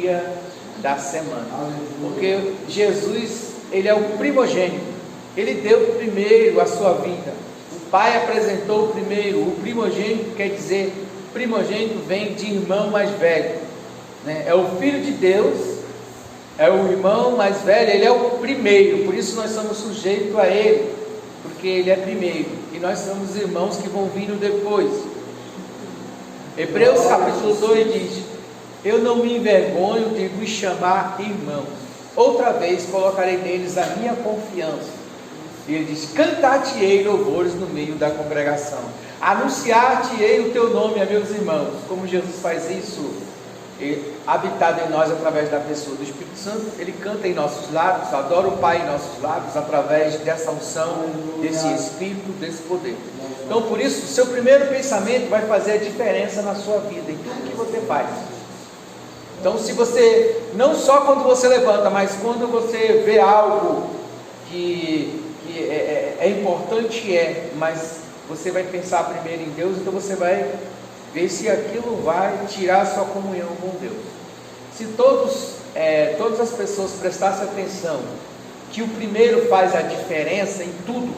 dia da semana. Porque Jesus, Ele é o primogênito. Ele deu primeiro a sua vida. O Pai apresentou primeiro. O primogênito quer dizer, primogênito vem de irmão mais velho, né? É o Filho de Deus, é o irmão mais velho, ele é o primeiro. Por isso nós somos sujeitos a ele, porque ele é primeiro. E nós somos irmãos que vão vindo depois. Hebreus capítulo 2 diz: eu não me envergonho de vos chamar irmãos, outra vez colocarei neles a minha confiança. E ele diz: cantar-te-ei louvores no meio da congregação, anunciar-te-ei o teu nome a meus irmãos. Como Jesus faz isso, habitado em nós através da pessoa do Espírito Santo, ele canta em nossos lábios, adora o Pai em nossos lábios, através dessa unção, desse Espírito, desse poder. Então por isso, o seu primeiro pensamento vai fazer a diferença na sua vida, em tudo que você faz. Então se você, não só quando você levanta, mas quando você vê algo que é importante, mas você vai pensar primeiro em Deus, então você vai ver se aquilo vai tirar a sua comunhão com Deus. Se todas as pessoas prestassem atenção que o primeiro faz a diferença em tudo,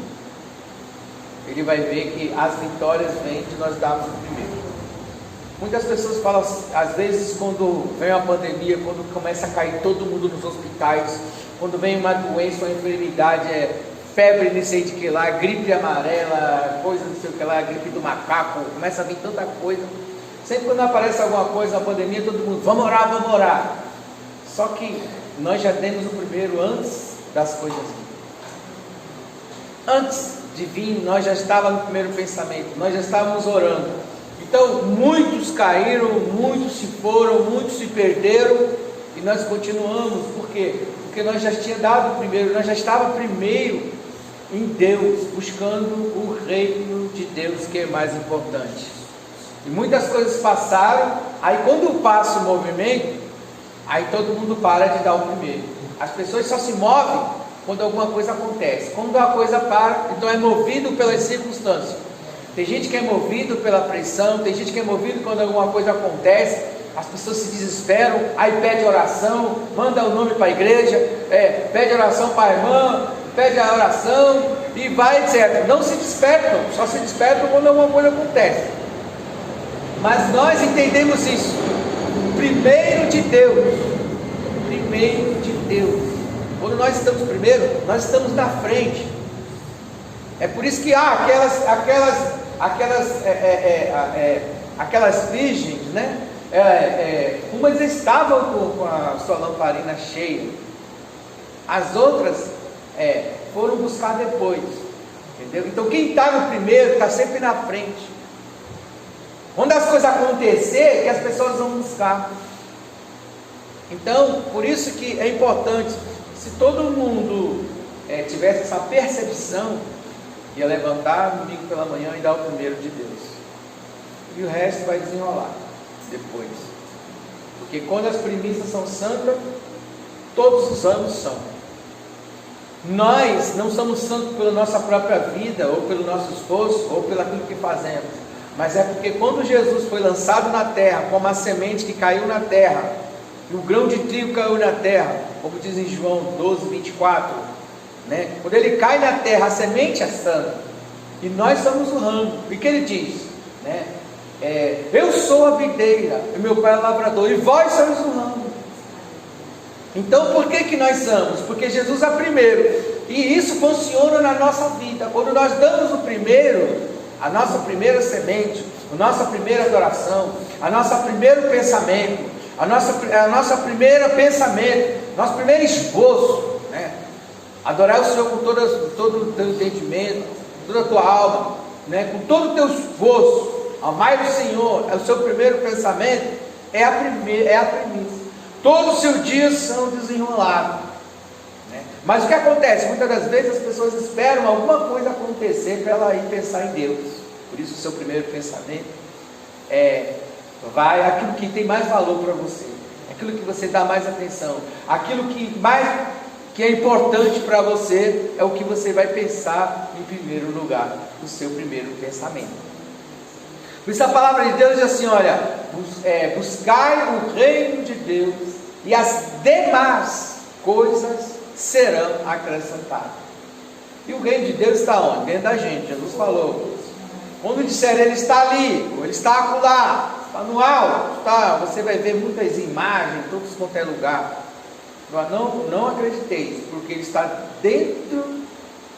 ele vai ver que as vitórias vêm de nós darmos o primeiro. Muitas pessoas falam, às vezes quando vem uma pandemia, quando começa a cair todo mundo nos hospitais, quando vem uma doença, uma enfermidade, febre não sei de que lá, gripe amarela, coisa não sei o que lá, gripe do macaco, começa a vir tanta coisa. Sempre quando aparece alguma coisa, uma pandemia, todo mundo, vamos orar, vamos orar. Só que nós já temos o primeiro antes das coisas virem. Antes de vir, nós já estávamos no primeiro pensamento, nós já estávamos orando. Então muitos caíram, muitos se foram, muitos se perderam, e nós continuamos. Por quê? Porque nós já tínhamos dado o primeiro, nós já estávamos primeiro em Deus, buscando o reino de Deus, que é mais importante. E muitas coisas passaram, aí quando passa o movimento, aí todo mundo para de dar o primeiro. As pessoas só se movem quando alguma coisa acontece. Quando a coisa para, então é movido pelas circunstâncias. Tem gente que é movido pela pressão, tem gente que é movido quando alguma coisa acontece, as pessoas se desesperam, aí pede oração, manda o nome para a igreja, pede oração para a irmã, pede a oração e vai, etc. Não se despertam, só se despertam quando alguma coisa acontece. Mas nós entendemos isso, primeiro de Deus, quando nós estamos primeiro, nós estamos na frente. É por isso que aquelas virgens, né? Umas estavam com a sua lamparina cheia, as outras foram buscar depois, entendeu? Então quem está no primeiro está sempre na frente. Quando as coisas acontecer, que as pessoas vão buscar. Então por isso que é importante, se todo mundo tivesse essa percepção, ia levantar no domingo pela manhã e dar o primeiro de Deus, e o resto vai desenrolar depois. Porque quando as primícias são santas, todos os anos são. Nós não somos santos pela nossa própria vida, ou pelo nosso esforço, ou pelo aquilo que fazemos, mas é porque quando Jesus foi lançado na terra, como a semente que caiu na terra, e o grão de trigo caiu na terra, como diz em João 12, 24, né? Quando ele cai na terra, a semente é santa, e nós somos o ramo. E que ele diz, né? Eu sou a videira, e meu pai é o lavrador, e vós sois o ramo. Então por que nós somos? Porque Jesus é primeiro, e isso funciona na nossa vida. Quando nós damos o primeiro, a nossa primeira semente, a nossa primeira adoração, a nossa primeiro pensamento, nosso primeiro esforço, né? Adorar o Senhor com todo o teu entendimento, com toda a tua alma, né? Com todo o teu esforço, amar o Senhor, é o seu primeiro pensamento, é a primícia. Todos os seus dias são desenrolados, né? Mas o que acontece? Muitas das vezes as pessoas esperam alguma coisa acontecer para ela ir pensar em Deus. Por isso o seu primeiro pensamento vai aquilo que tem mais valor para você, aquilo que você dá mais atenção, aquilo que é importante para você, é o que você vai pensar em primeiro lugar, o seu primeiro pensamento. Por isso a palavra de Deus diz assim, olha, buscai o reino de Deus e as demais coisas serão acrescentadas. E o reino de Deus está onde? Dentro da gente. Jesus falou. Quando disser ele está ali, ou ele está acolá, está no alto, está, você vai ver muitas imagens, todos quanto é lugar. Não acrediteis, porque ele está dentro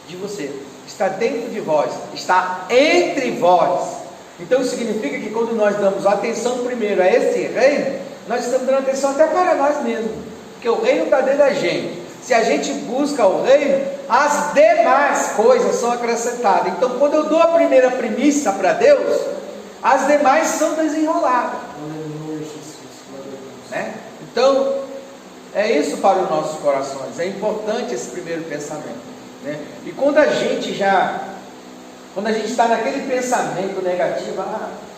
de você, está dentro de vós, está entre vós. Então significa que quando nós damos atenção primeiro a esse reino, nós estamos dando atenção até para nós mesmos, porque o reino está dentro da gente. Se a gente busca o reino, as demais coisas são acrescentadas. Então quando eu dou a primeira primícia para Deus, as demais são desenroladas, né? Então é isso para os nossos corações. É importante esse primeiro pensamento, né? E quando a gente está naquele pensamento negativo,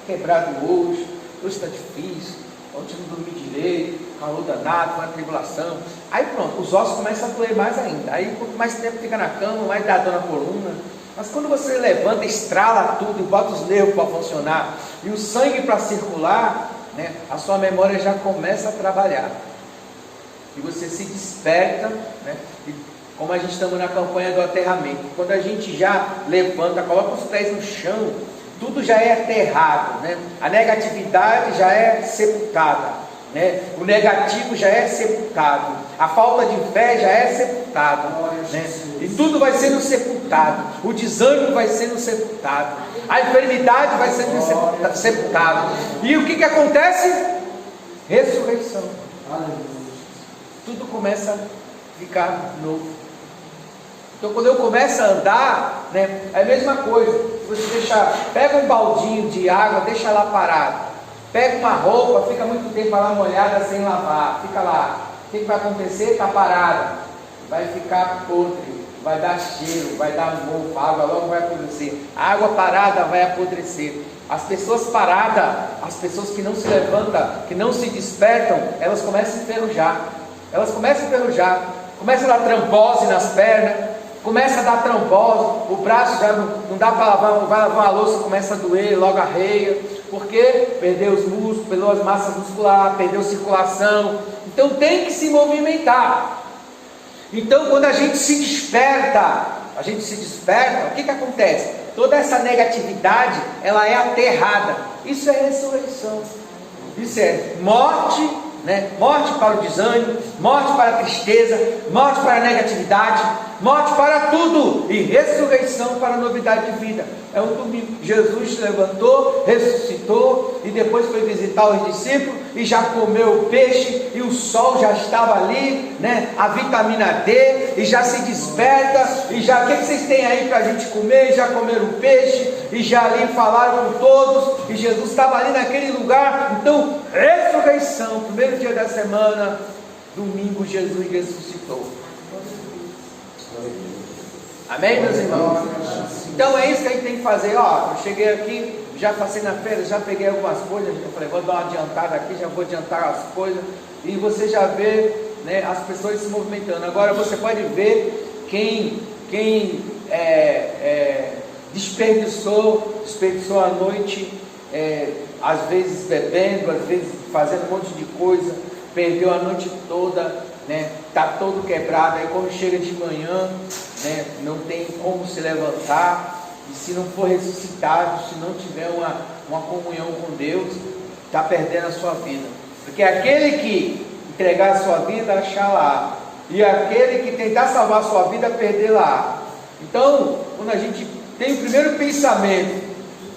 quebrado hoje está difícil, ontem não dormi direito, calor danado, uma tribulação, aí pronto, os ossos começam a doer mais ainda. Aí quanto mais tempo fica na cama, mais dá dor na coluna. Mas quando você levanta, estrala tudo e bota os nervos para funcionar e o sangue para circular, né, a sua memória já começa a trabalhar e você se desperta, né? E como a gente estamos na campanha do aterramento, quando a gente já levanta, coloca os pés no chão, tudo já é aterrado, né? A negatividade já é sepultada, né? O negativo já é sepultado, a falta de fé já é sepultada, né? E tudo vai sendo sepultado, o desânimo vai sendo sepultado, a enfermidade vai sendo sepultada. E o que acontece? Ressurreição. Tudo começa a ficar novo. Então quando eu começo a andar, né, é a mesma coisa. Você pega um baldinho de água, deixa lá parado. Pega uma roupa, fica muito tempo lá molhada sem lavar, fica lá. O que vai acontecer? Está parada, vai ficar podre, vai dar cheiro, vai dar mofo, a água logo vai apodrecer. A água parada vai apodrecer. As pessoas paradas, as pessoas que não se levantam, que não se despertam, elas começam a enferrujar. Elas começam a enferrujar, começa a dar trombose nas pernas, começa a dar trombose, o braço já não dá para lavar, vai lavar uma louça, começa a doer, logo arreia, porque perdeu os músculos, perdeu as massas musculares, perdeu circulação. Então tem que se movimentar. Então quando a gente se desperta, o que acontece? Toda essa negatividade, ela é aterrada. Isso é ressurreição, isso é morte, né? Morte para o desânimo, morte para a tristeza, morte para a negatividade, morte para tudo, e ressurreição para a novidade de vida. É um domingo. Jesus se levantou, ressuscitou e depois foi visitar os discípulos e já comeu o peixe e o sol já estava ali, né? A vitamina D, e já se desperta e já, o que vocês têm aí para a gente comer? E já comeram o peixe e já ali falaram com todos e Jesus estava ali naquele lugar. Então ressurreição, primeiro dia da semana, domingo, Jesus ressuscitou. Amém, meus irmãos? Então é isso que a gente tem que fazer. Eu cheguei aqui, já passei na feira, já peguei algumas coisas, eu falei, vou dar uma adiantada aqui, já vou adiantar as coisas, e você já vê, né, as pessoas se movimentando. Agora você pode ver quem desperdiçou a noite, às vezes bebendo, às vezes fazendo um monte de coisa, perdeu a noite toda, né? Está todo quebrado. Aí quando chega de manhã, né, não tem como se levantar, e se não for ressuscitado, se não tiver uma comunhão com Deus, está perdendo a sua vida. Porque aquele que entregar a sua vida, achar lá, e aquele que tentar salvar a sua vida, perder lá. Então quando a gente tem o primeiro pensamento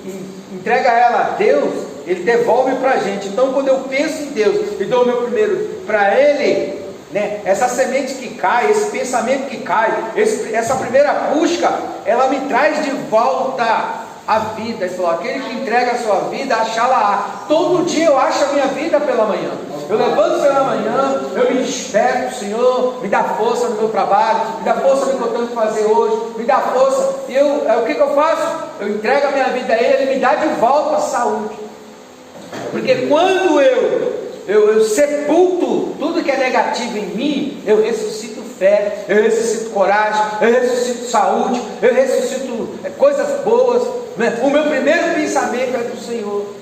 e entrega ela a Deus, Ele devolve para a gente. Então quando eu penso em Deus e dou o meu primeiro para Ele, né, essa semente que cai, esse pensamento que cai, essa primeira busca, ela me traz de volta a vida. Ele falou, aquele que entrega a sua vida, achá-la. Todo dia eu acho a minha vida pela manhã. Eu levanto pela manhã, eu me desperto, Senhor, me dá força no meu trabalho, me dá força no que eu tenho que fazer hoje, me dá força. E o que eu faço? Eu entrego a minha vida a Ele, Ele me dá de volta a saúde. Porque quando eu sepulto tudo que é negativo em mim, eu ressuscito fé, eu ressuscito coragem, eu ressuscito saúde, eu ressuscito coisas boas, né? O meu primeiro pensamento é do Senhor.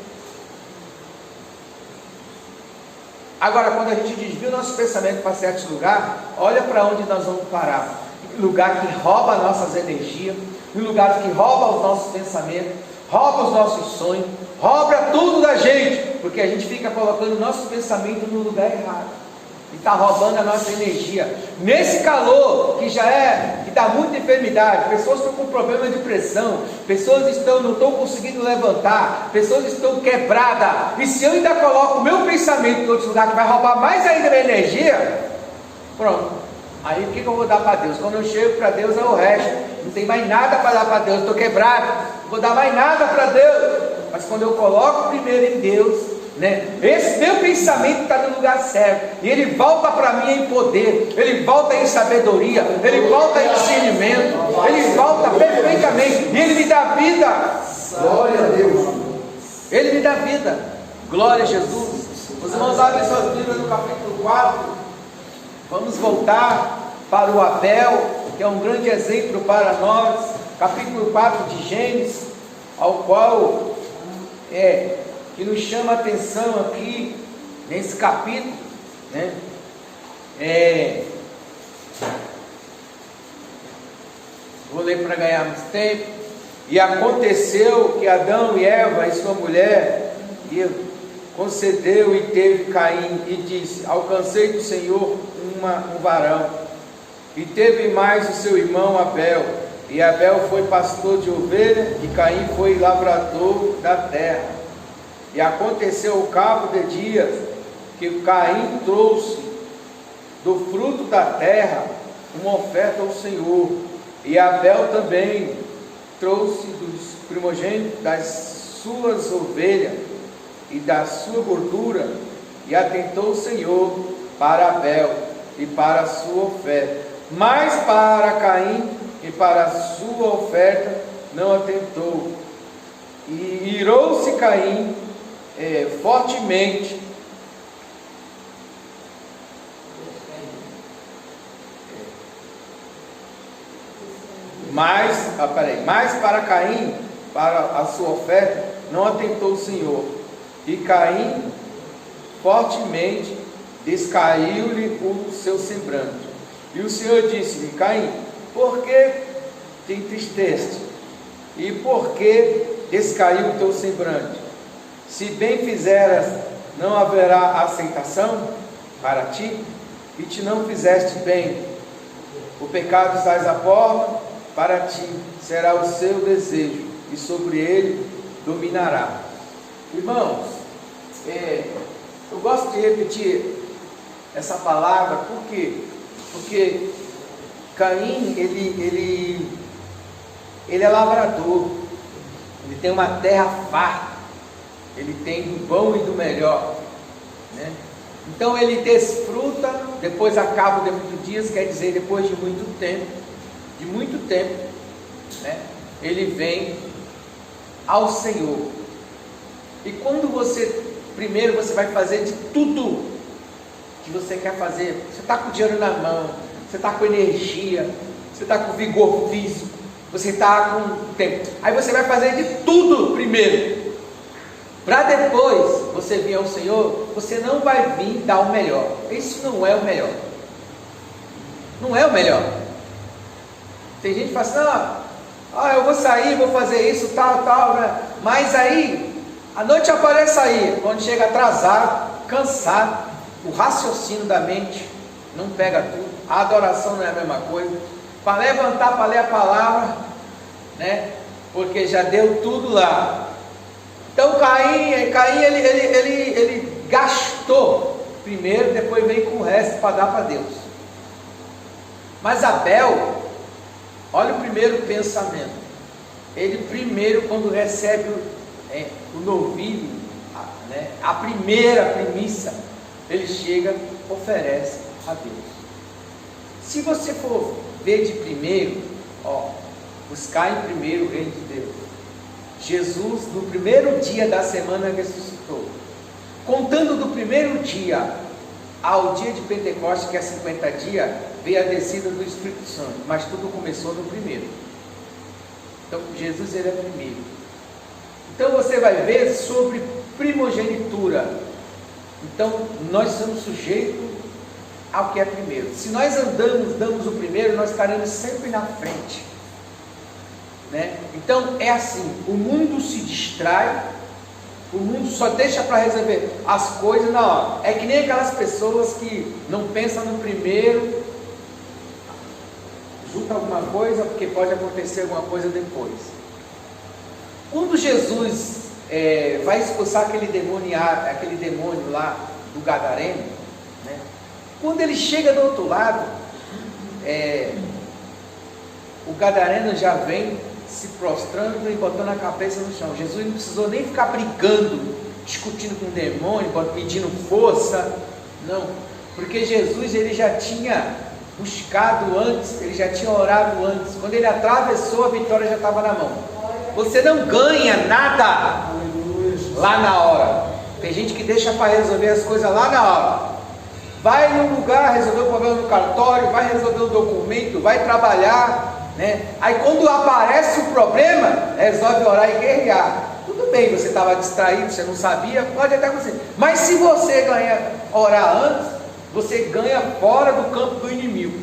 Agora, quando a gente desvia o nosso pensamento para certos lugares, olha para onde nós vamos parar. Em lugar que rouba nossas energias, em lugar que rouba os nossos pensamentos, rouba os nossos sonhos, rouba tudo da gente, porque a gente fica colocando o nosso pensamento no lugar errado, e está roubando a nossa energia, nesse calor, que dá muita enfermidade, pessoas estão com problema de pressão, pessoas não estão conseguindo levantar, pessoas estão quebradas, e se eu ainda coloco o meu pensamento em outro lugar, que vai roubar mais ainda a energia, pronto. Aí o que eu vou dar para Deus? Quando eu chego para Deus é o resto, não tem mais nada para dar para Deus, estou quebrado, não vou dar mais nada para Deus. Mas quando eu coloco primeiro em Deus, né, esse meu pensamento está no lugar certo, e ele volta para mim em poder, ele volta em sabedoria, ele volta em discernimento, ele volta perfeitamente, e ele me dá vida. Glória a Deus. Ele me dá vida. Glória a Jesus. Os irmãos abrem suas Bíblias no capítulo 4. Vamos voltar para o Abel, que é um grande exemplo para nós, capítulo 4 de Gênesis, ao qual que nos chama a atenção aqui, nesse capítulo, né? Vou ler para ganhar mais tempo. E aconteceu que Adão e Eva e sua mulher concedeu e teve Caim, e disse: alcancei do Senhor um varão. E teve mais o seu irmão Abel, e Abel foi pastor de ovelha, e Caim foi lavrador da terra. E aconteceu ao cabo de dias, que Caim trouxe do fruto da terra uma oferta ao Senhor, e Abel também trouxe dos primogênitos das suas ovelhas e da sua gordura, e atentou o Senhor para Abel e para a sua oferta, mas para Caim e para a sua oferta não atentou. E irou-se Caim fortemente, mas para Caim, para a sua oferta não atentou o Senhor, e Caim fortemente descaiu-lhe o seu semblante. E o Senhor disse-lhe: Caim, por que te entristeste? E por que descaiu o teu semblante? Se bem fizeras, não haverá aceitação para ti? E te não fizeste bem, o pecado estás à porta, para ti será o seu desejo, e sobre ele dominará. Irmãos, eu gosto de repetir essa palavra, por quê? Porque Caim, ele é lavrador, ele tem uma terra farta, ele tem do bom e do melhor, né? Então ele desfruta, depois a cabo de muitos dias, quer dizer, depois de muito tempo, né? Ele vem ao Senhor. E quando primeiro você vai fazer de tudo que você quer fazer, você está com o dinheiro na mão, você está com energia, você está com vigor físico, você está com tempo, aí você vai fazer de tudo primeiro, para depois você vir ao Senhor. Você não vai vir dar o melhor. Isso não é o melhor. Não é o melhor. Tem gente que fala assim: eu vou sair, vou fazer isso, tal, né? Mas aí a noite aparece aí, quando chega atrasado, cansado, o raciocínio da mente não pega tudo, a adoração não é a mesma coisa, para levantar, para ler a palavra, né? Porque já deu tudo lá. Então Caim ele gastou primeiro, depois veio com o resto para dar para Deus. Mas Abel, olha o primeiro pensamento. Ele primeiro, quando recebe o novilho, né, a primeira primícia, ele chega, oferece a Deus. Se você for ver de primeiro, buscar em primeiro o reino de Deus. Jesus, no primeiro dia da semana, ressuscitou. Contando do primeiro dia ao dia de Pentecostes, que é 50 dias, veio a descida do Espírito Santo, mas tudo começou no primeiro. Então Jesus, ele é primeiro. Então você vai ver sobre primogenitura. Então, nós somos sujeitos ao que é primeiro. Se nós damos o primeiro, nós estaremos sempre na frente, né? Então, é assim, o mundo se distrai, o mundo só deixa para resolver as coisas na hora. É que nem aquelas pessoas que não pensam no primeiro, junta alguma coisa, porque pode acontecer alguma coisa depois. Quando Jesus vai expulsar aquele demônio lá do Gadareno, né? Quando ele chega do outro lado, o Gadareno já vem se prostrando e botando a cabeça no chão. Jesus não precisou nem ficar brigando, discutindo com o demônio, pedindo força, não, porque Jesus ele já tinha buscado antes, ele já tinha orado antes. Quando ele atravessou, a vitória já estava na mão. Você não ganha nada lá na hora. Tem gente que deixa para resolver as coisas lá na hora. Vai num lugar resolver o problema no cartório, vai resolver o documento, vai trabalhar, né? Aí quando aparece o problema, resolve orar e guerrear. Tudo bem, você estava distraído, você não sabia, pode até acontecer. Mas se você orar antes, você ganha fora do campo do inimigo.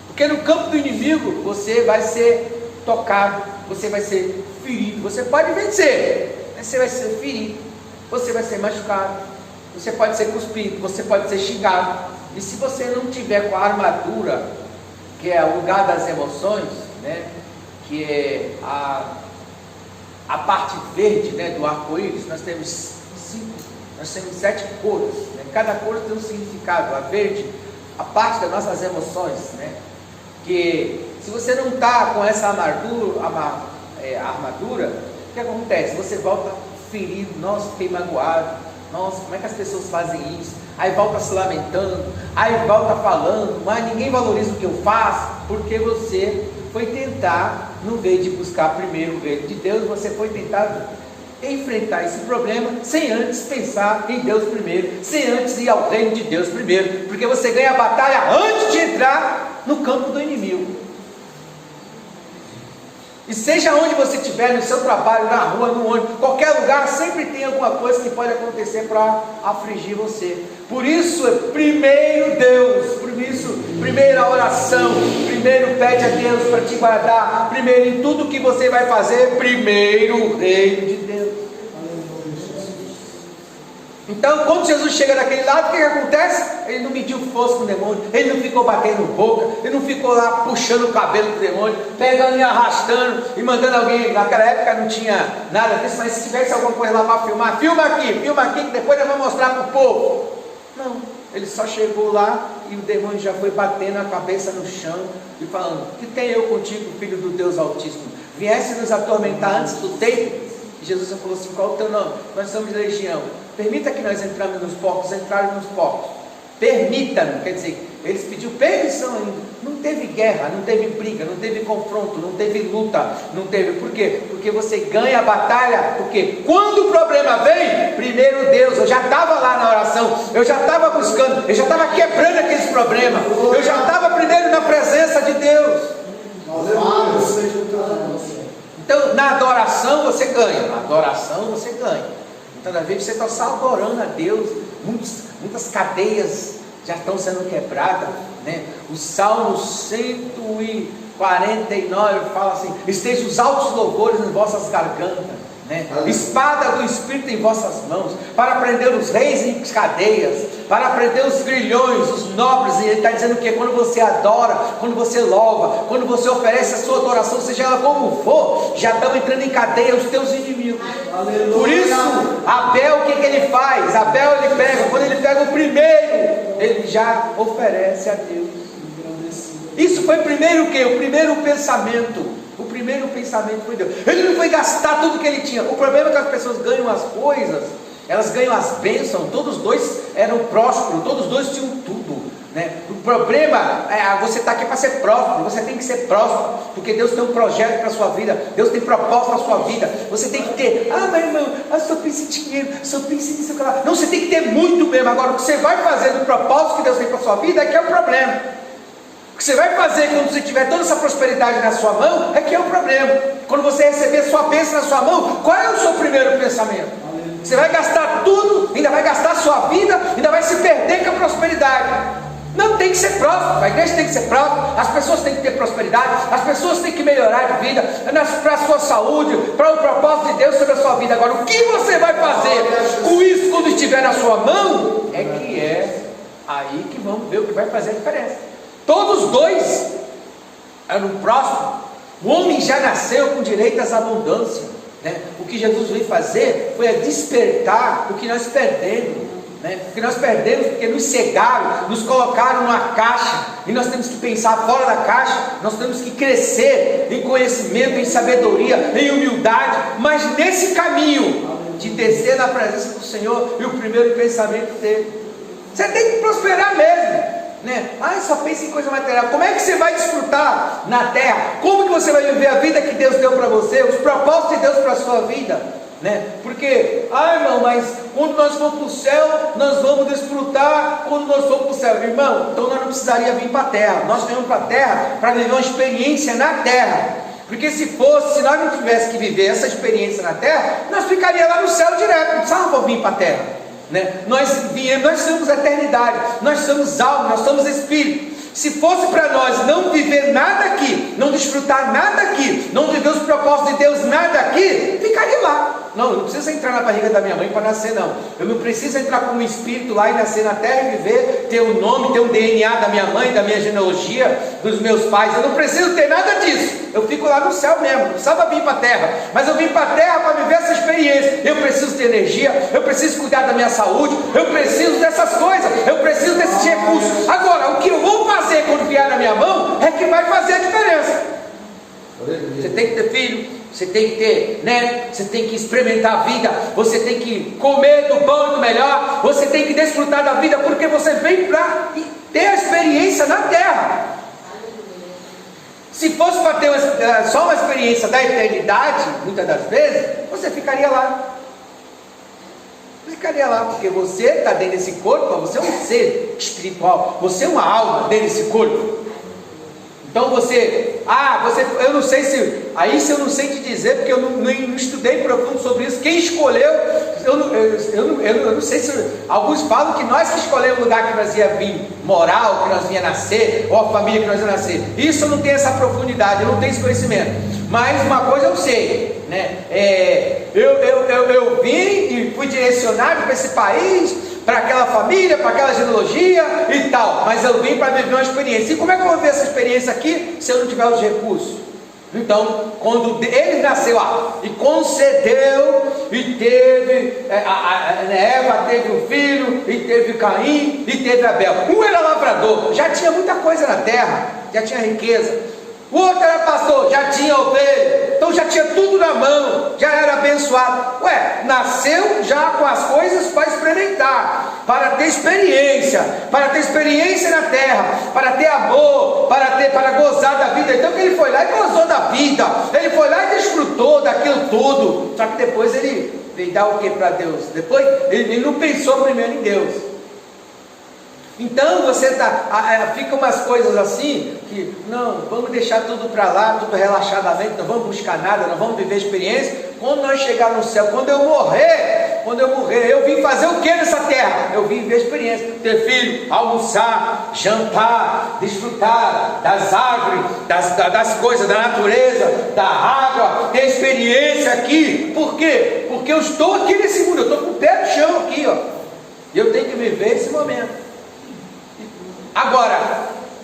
Porque no campo do inimigo você vai ser tocado, você vai ser ferido. Você pode vencer, mas você vai ser ferido, você vai ser machucado, você pode ser cuspido, você pode ser xingado. E se você não tiver com a armadura, que é o lugar das emoções, né, que é a parte verde, né, do arco-íris, nós temos 7 cores, né? Cada cor tem um significado. A verde, a parte das nossas emoções, né? Que se você não está com essa armadura, o que acontece? Você volta ferido, nossa, fiquei magoado, nossa, como é que as pessoas fazem isso? Aí volta se lamentando, aí volta falando, mas ninguém valoriza o que eu faço, porque você foi tentar, no vez de buscar primeiro o reino de Deus, você foi tentar enfrentar esse problema sem antes pensar em Deus primeiro, sem antes ir ao reino de Deus primeiro, porque você ganha a batalha antes de entrar no campo do inimigo. E seja onde você estiver, no seu trabalho, na rua, no ônibus, qualquer lugar, sempre tem alguma coisa que pode acontecer para afligir você. Por isso, primeiro Deus, por isso, primeira oração, primeiro pede a Deus para te guardar, primeiro em tudo que você vai fazer, primeiro o reino de Deus. Então, quando Jesus chega daquele lado, o que acontece? Ele não mediu força com o demônio, ele não ficou batendo boca, ele não ficou lá puxando o cabelo do demônio, pegando e arrastando e mandando alguém. Naquela época não tinha nada disso, mas se tivesse alguma coisa lá para filmar, filma aqui, que depois nós vamos mostrar para o povo. Não, ele só chegou lá e o demônio já foi batendo a cabeça no chão e falando: que tem eu contigo, filho do Deus Altíssimo? Viesse nos atormentar antes do tempo? E Jesus falou assim: qual é o teu nome? Nós somos legião. Permita que nós entramos nos porcos, entraram nos porcos. Permita-nos, quer dizer, eles pediram permissão ainda. Não teve guerra, não teve briga, não teve confronto, não teve luta, não teve. Por quê? Porque você ganha a batalha. Porque quando o problema vem, primeiro Deus, eu já estava lá na oração, eu já estava buscando, eu já estava quebrando aqueles problemas, eu já estava primeiro na presença de Deus. Então, na adoração você ganha, na adoração você ganha. Toda vez que você está só adorando a Deus, muitas cadeias já estão sendo quebradas, né? O Salmo 149 fala assim: estejam os altos louvores em vossas gargantas, né? Espada do Espírito em vossas mãos, para prender os reis em cadeias, para prender os grilhões, os nobres. E ele está dizendo que quando você adora, quando você louva, quando você oferece a sua adoração, seja ela como for, já estão entrando em cadeia os teus inimigos. Aleluia. Por isso, Abel, o que ele faz? Abel, ele pega, quando ele pega o primeiro, ele já oferece a Deus. Isso foi primeiro o quê? O primeiro pensamento. O primeiro pensamento foi Deus. Ele não foi gastar tudo que ele tinha. O problema é que as pessoas ganham as coisas, elas ganham as bênçãos. Todos os dois eram prósperos, todos os dois tinham tudo, né? O problema é você está aqui para ser próspero. Você tem que ser próspero, porque Deus tem um projeto para a sua vida, Deus tem propósito para a sua vida. Você tem que ter, mas irmão, só pensa em dinheiro, só pensa nisso, aquilo lá. Não, você tem que ter muito mesmo. Agora, o que você vai fazer do propósito que Deus tem para a sua vida é que é o problema. O que você vai fazer quando você tiver toda essa prosperidade na sua mão é que é o problema. Quando você receber a sua bênção na sua mão, qual é o seu primeiro pensamento? Você vai gastar tudo, ainda vai gastar a sua vida tem que ser próspero, a igreja tem que ser próspera, as pessoas têm que ter prosperidade, as pessoas têm que melhorar de vida, para a sua saúde, para o propósito de Deus sobre a sua vida. Agora, o que você vai fazer com isso quando estiver na sua mão, é que é aí que vamos ver o que vai fazer a diferença. Todos dois eram prósperos, o homem já nasceu com direito às abundâncias, né? O que Jesus veio fazer foi despertar o que nós perdemos, né? O que nós perdemos porque nos cegaram, nos colocaram numa caixa, e nós temos que pensar fora da caixa, nós temos que crescer em conhecimento, em sabedoria, em humildade, mas nesse caminho de descer na presença do Senhor, e o primeiro pensamento dele, você tem que prosperar mesmo, né? Só pensa em coisa material. Como é que você vai desfrutar na terra? Como que você vai viver a vida que Deus deu para você, os propósitos de Deus para a sua vida, né? Porque, irmão, mas quando nós formos para o céu, nós vamos desfrutar quando nós formos para o céu. Irmão, então nós não precisaria vir para a terra, nós viemos para a terra para viver uma experiência na terra. Porque se nós não tivéssemos que viver essa experiência na terra, nós ficaríamos lá no céu direto, não precisávamos vir para a terra, né? Nós somos eternidade, nós somos alma, nós somos espírito. Se fosse para nós não viver nada aqui, não desfrutar nada aqui, não viver os propósitos de Deus nada aqui, ficaria lá. Não, eu não preciso entrar na barriga da minha mãe para nascer, não. Eu não preciso entrar como espírito lá e nascer na terra e viver, ter o nome, ter o DNA da minha mãe, da minha genealogia, dos meus pais. Eu não preciso ter nada disso. Eu fico lá no céu mesmo, não precisava vir para a terra, mas eu vim para a terra para viver essa experiência. Eu preciso ter energia, eu preciso cuidar da minha saúde, eu preciso dessas coisas, eu preciso desses recursos. Agora, o que eu vou fazer quando vier na minha mão é que vai fazer a diferença. Você tem que ter filho, você tem que ter neto, você tem que experimentar a vida, você tem que comer do bom e do melhor, você tem que desfrutar da vida, porque você vem para ter a experiência na terra. Se fosse para ter só uma experiência da eternidade, muitas das vezes, você ficaria lá. Ficaria lá, porque você está dentro desse corpo, você é um ser espiritual, você é uma alma dentro desse corpo. Então eu não sei se, se eu não sei te dizer, porque eu não estudei profundo sobre isso, quem escolheu, eu não sei se, alguns falam que nós que escolhemos o lugar que nós ia vir morar, ou que nós ia nascer, ou a família que nós ia nascer. Isso eu não tenho essa profundidade, eu não tenho esse conhecimento, mas uma coisa eu sei, né? Eu vim e fui direcionado para esse país, para aquela família, para aquela genealogia e tal, mas eu vim para viver uma experiência. E como é que eu vou ver essa experiência aqui se eu não tiver os recursos? Então, quando ele nasceu e concedeu, e teve Eva teve um filho, e teve Caim, e teve Abel. Um era lavrador, já tinha muita coisa na terra, já tinha riqueza. O outro era pastor, já tinha ovelha, então já tinha tudo na mão, já era abençoado. Nasceu já com as coisas para experimentar, para ter experiência na terra, para ter amor, para gozar da vida. Então ele foi lá e gozou da vida, ele foi lá e desfrutou daquilo tudo. Só que depois ele veio dar o que para Deus? Depois ele não pensou primeiro em Deus. Então você fica umas coisas assim, que não, vamos deixar tudo para lá, tudo relaxadamente, não vamos buscar nada, não vamos viver experiência. Quando nós chegar no céu, quando eu morrer, eu vim fazer o que nessa terra? Eu vim viver experiência, ter filho, almoçar, jantar, desfrutar das árvores, das coisas, da natureza, da água, ter experiência aqui. Por quê? Porque eu estou aqui nesse mundo, eu estou com o pé no chão aqui, e eu tenho que viver esse momento. Agora,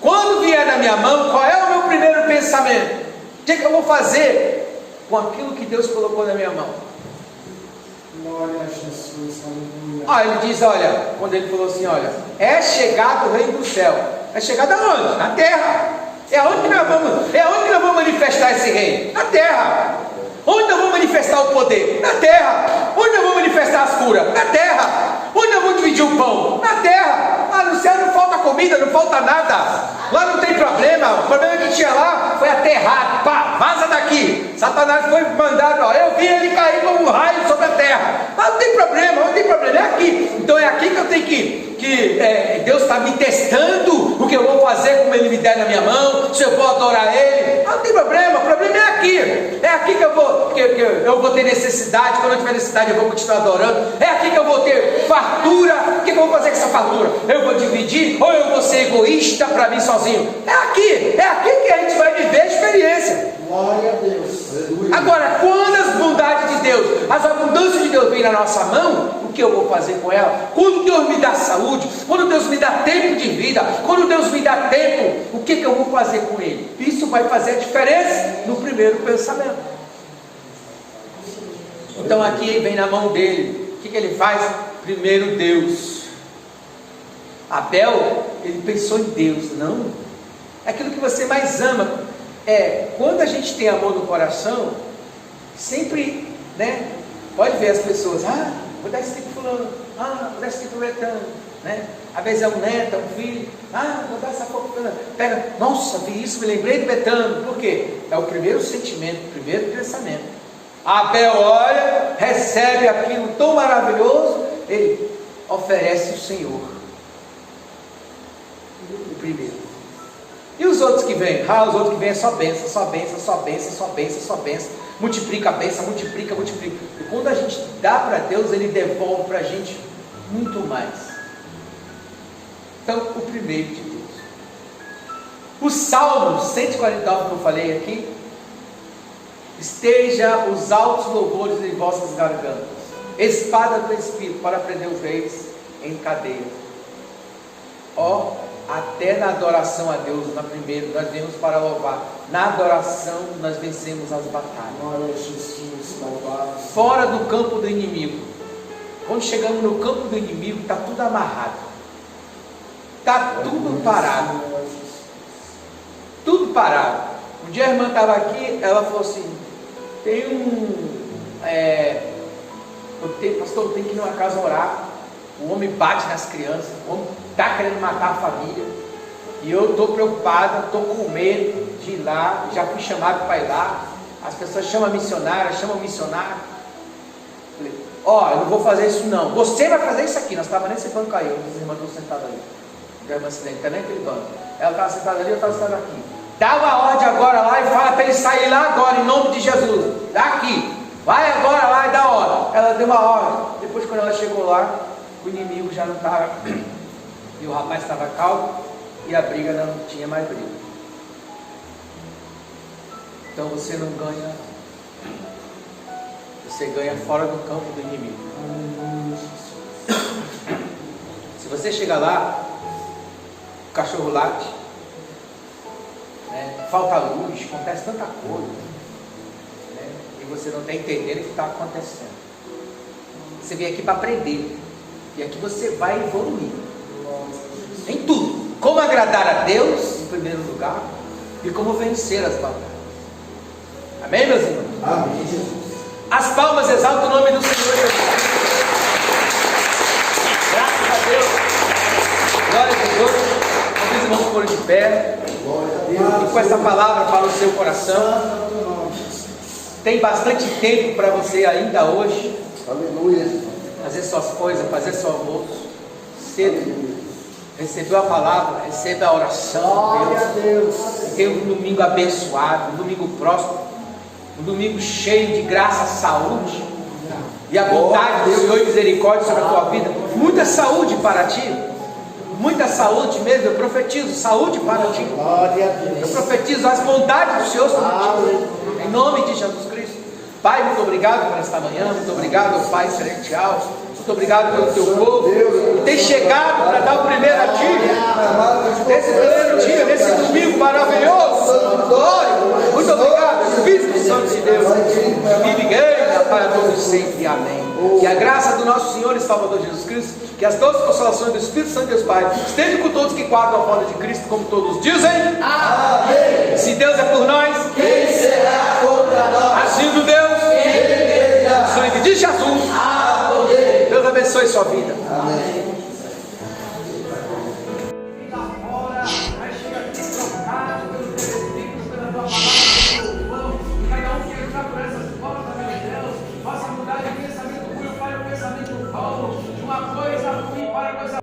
quando vier na minha mão, qual é o meu primeiro pensamento? O que eu vou fazer com aquilo que Deus colocou na minha mão? Glória a Jesus, aleluia. Ele diz, quando ele falou assim, é chegado o reino do céu. É chegado aonde? Na terra. É onde que nós vamos manifestar esse reino? Na terra. Onde nós vamos manifestar o poder? Na terra. Onde nós vamos manifestar as curas? Na terra. Onde nós vamos dividir o pão? Na terra. No céu não falta comida, não falta nada. Lá não tem problema. O problema que tinha lá foi aterrado. Vaza daqui. Satanás foi mandado, eu vi ele cair como um raio sobre a terra. Mas não tem problema, é aqui. Então é aqui que eu tenho que Deus está me testando o que eu vou fazer, como Ele me der na minha mão, se eu vou adorar Ele. Não tem problema, o problema é aqui. É aqui que eu vou ter necessidade. Quando eu tiver necessidade, eu vou continuar adorando. É aqui que eu vou ter fartura. O que eu vou fazer com essa fartura? Eu vou dividir, ou eu vou ser ser egoísta para mim sozinho. É aqui que a gente vai viver a experiência. Glória a Deus. Aleluia. Agora, quando as bondades de Deus, as abundâncias de Deus vêm na nossa mão, o que eu vou fazer com ela? Quando Deus me dá saúde, quando Deus me dá tempo de vida, quando Deus me dá tempo, o que eu vou fazer com ele? Isso vai fazer a diferença no primeiro pensamento. Então aqui vem na mão dele. O que ele faz? Primeiro Deus. Abel, ele pensou em Deus, não? Aquilo que você mais ama. Quando a gente tem amor no coração, sempre, né? Pode ver as pessoas, vou dar isso aqui para fulano, vou dar isso aqui para o Betano, né? Às vezes é um neto, é um filho, vou dar essa coisa para fulano. Pega, nossa, vi isso, me lembrei do Betano. Por quê? É o primeiro sentimento, o primeiro pensamento. Abel olha, recebe aquilo tão maravilhoso, ele oferece o Senhor. O primeiro. E os outros que vêm? Os outros que vêm é só bênção, só bênção, só bênção, só bênção, só bênção. Multiplica a bênção, multiplica, multiplica. E quando a gente dá para Deus, Ele devolve para a gente muito mais. Então, o primeiro de Deus. O Salmo 149 que eu falei aqui, esteja os altos louvores em vossas gargantas, espada do Espírito para prender os reis em cadeia. Até na adoração a Deus, na primeira, nós viemos para louvar. Na adoração, nós vencemos as batalhas. Glória a Jesus, louvado. Fora do campo do inimigo. Quando chegamos no campo do inimigo, está tudo amarrado. Está tudo parado. Tudo parado. Um dia a irmã estava aqui, ela falou assim, pastor, eu tenho que ir numa casa orar. O homem bate nas crianças, o homem está querendo matar a família, e eu estou preocupada, estou com medo de ir lá, já fui chamado para ir lá, as pessoas chamam missionária, chamam missionário. Falei, eu não vou fazer isso não, você vai fazer isso aqui. Nós estávamos nesse banco aí, as irmãs estão sentadas ali, a irmã Silene, está nem aquele banco, ela estava sentada ali, eu estava sentado aqui. Dá uma ordem agora lá e fala para ele sair lá agora, em nome de Jesus, daqui, vai agora lá e dá ordem. Ela deu uma ordem, depois quando ela chegou lá, o inimigo já não estava, e o rapaz estava calmo, e a briga não tinha mais briga. Então você não ganha, você ganha fora do campo do inimigo. Se você chegar lá, o cachorro late, falta luz, acontece tanta coisa, e você não está entendendo o que está acontecendo. Você vem aqui para aprender. E aqui você vai evoluir em tudo. Como agradar a Deus, em primeiro lugar, e como vencer as batalhas. Amém, meus irmãos? Amém, Jesus. As palmas exaltam o nome do Senhor Jesus. Graças a Deus. Glória a Deus. Os irmãos foram de pé. Glória a Deus. E com essa palavra para o seu coração. Tem bastante tempo para você ainda hoje. Aleluia. Fazer suas coisas, fazer seu almoço cedo, recebeu a palavra, receba a oração. Glória a Deus. Tem um domingo abençoado, um domingo próspero, um domingo cheio de graça, saúde e a vontade do Senhor e misericórdia sobre a tua vida. Muita saúde para ti, muita saúde mesmo. Eu profetizo saúde para ti. Glória a Deus. Eu profetizo as bondades do Senhor sobre ti, em nome de Jesus Cristo. Pai, muito obrigado por esta manhã, muito obrigado, Pai Celestial, muito obrigado pelo teu povo, que tem chegado para dar o primeiro a ti, nesse primeiro dia, nesse domingo maravilhoso. Glória, muito obrigado, Espírito Santo de Deus, vive e reina para todos sempre, amém. Que a graça do nosso Senhor e Salvador Jesus Cristo, que as doces consolações do Espírito Santo de Deus Pai, estejam com todos que guardam a volta de Cristo, como todos dizem. Amém. Se Deus é por nós, quem será contra nós? Agindo Deus, no sangue de Jesus, Deus abençoe sua vida. Amém. Possa mudar de pensamento ruim para o pensamento bom, de uma coisa ruim para a coisa